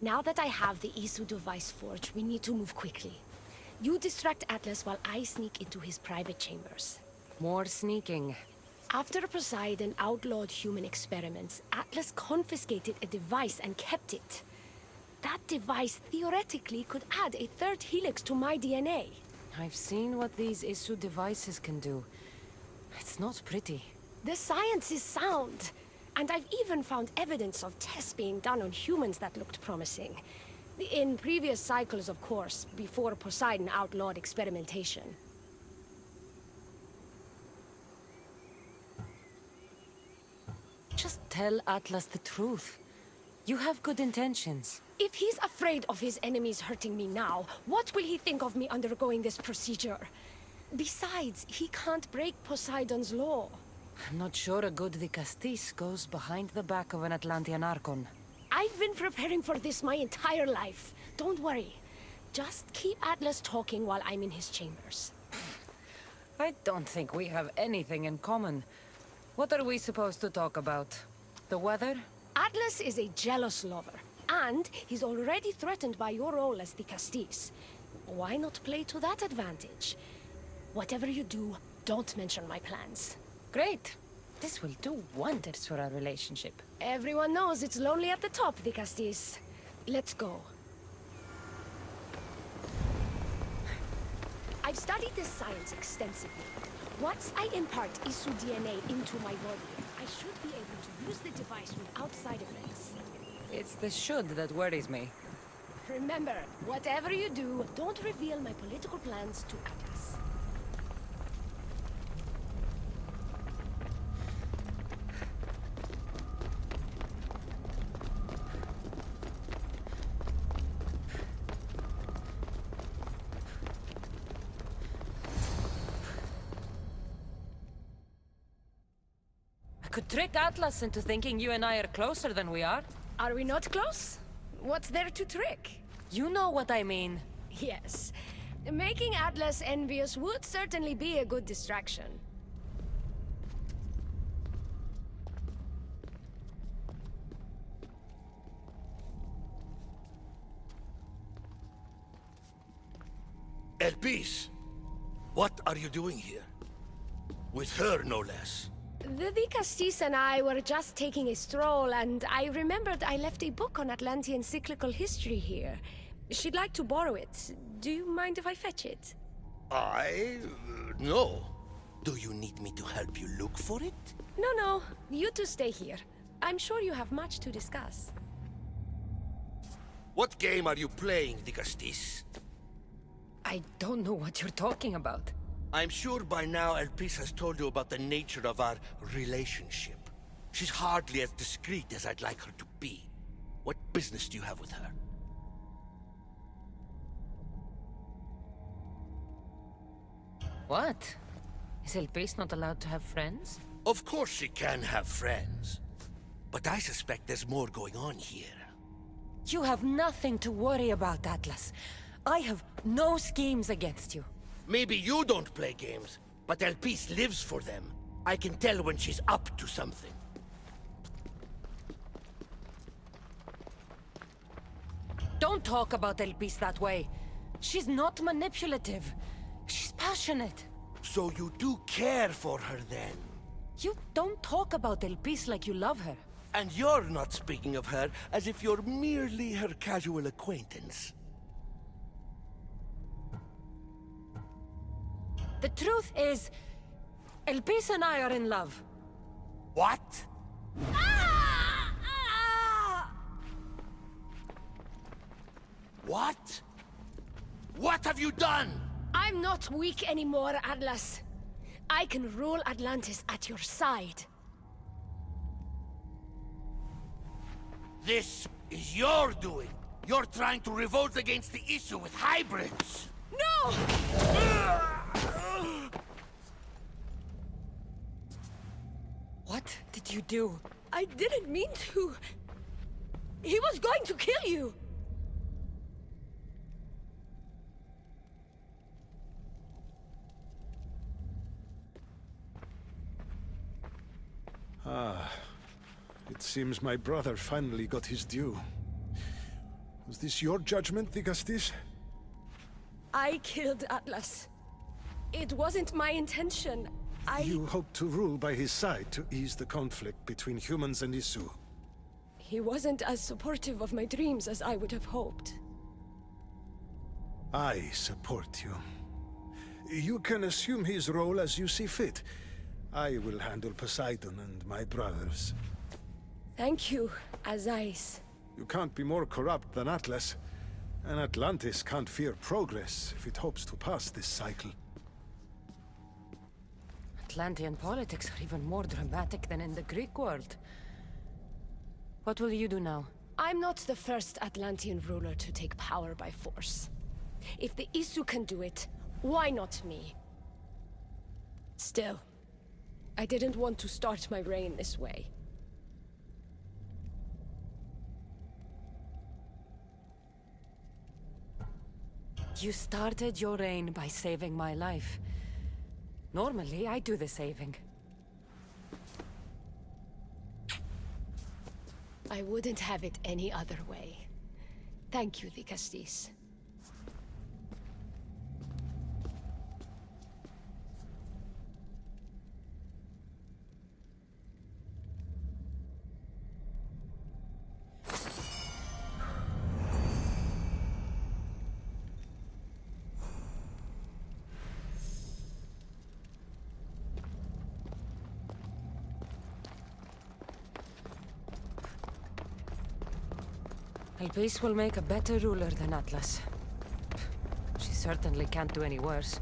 Now that I have the Isu device forged, we need to move quickly. You distract Atlas while I sneak into his private chambers. More sneaking. After Poseidon outlawed human experiments, Atlas confiscated a device and kept it. That device theoretically could add a third helix to my DNA. I've seen what these Isu devices can do. It's not pretty. The science is sound. And I've even found evidence of tests being done on humans that looked promising. In previous cycles, of course, before Poseidon outlawed experimentation. Just tell Atlas the truth. You have good intentions. If he's afraid of his enemies hurting me now, what will he think of me undergoing this procedure? Besides, he can't break Poseidon's law. I'm not sure a good Dicastis goes behind the back of an Atlantean Archon. I've been preparing for this my entire life. Don't worry. Just keep Atlas talking while I'm in his chambers. I don't think we have anything in common. What are we supposed to talk about? The weather? Atlas is a jealous lover, and he's already threatened by your role as the Castis. Why not play to that advantage? Whatever you do, don't mention my plans. Great. This will do wonders for our relationship. Everyone knows it's lonely at the top, the Castis. Let's go. I've studied this science extensively. Once I impart Isu DNA into my body, I should be able to use the device without side effects. It's the should that worries me. Remember, whatever you do, don't reveal my political plans to Atlas. Could trick Atlas into thinking you and I are closer than we are. Are we not close? What's there to trick? You know what I mean. Yes. Making Atlas envious would certainly be a good distraction. Elpis, what are you doing here? With her, no less. The Castis and I were just taking a stroll, and I remembered I left a book on Atlantean cyclical history here. She'd like to borrow it. Do you mind if I fetch it? No. Do you need me to help you look for it? No. You two stay here. I'm sure you have much to discuss. What game are you playing, Dicastis? I don't know what you're talking about. I'm sure by now Elpis has told you about the nature of our relationship. She's hardly as discreet as I'd like her to be. What business do you have with her? What? Is Elpis not allowed to have friends? Of course she can have friends. But I suspect there's more going on here. You have nothing to worry about, Atlas. I have no schemes against you. Maybe you don't play games, but Elpis lives for them. I can tell when she's up to something. Don't talk about Elpis that way. She's not manipulative. She's passionate. So you do care for her then? You don't talk about Elpis like you love her. And you're not speaking of her as if you're merely her casual acquaintance. The truth is, Elpis and I are in love. What? What? What have you done? I'm not weak anymore, Atlas. I can rule Atlantis at your side. This is your doing. You're trying to revolt against the Isu with hybrids. No! What did you do? I didn't mean to. He was going to kill you. Ah, it seems my brother finally got his due. Was this your judgment, Tigastis? I killed Atlas. It wasn't my intention. You hoped to rule by his side to ease the conflict between humans and Isu. He wasn't as supportive of my dreams as I would have hoped. I support you. You can assume his role as you see fit. I will handle Poseidon and my brothers. Thank you, Azais. You can't be more corrupt than Atlas. And Atlantis can't fear progress if it hopes to pass this cycle. Atlantean politics are even more dramatic than in the Greek world. What will you do now? I'm not the first Atlantean ruler to take power by force. If the Isu can do it, why not me? Still, I didn't want to start my reign this way. You started your reign by saving my life. Normally, I do the saving. I wouldn't have it any other way. Thank you, Tigastis. Elpis will make a better ruler than Atlas. She certainly can't do any worse.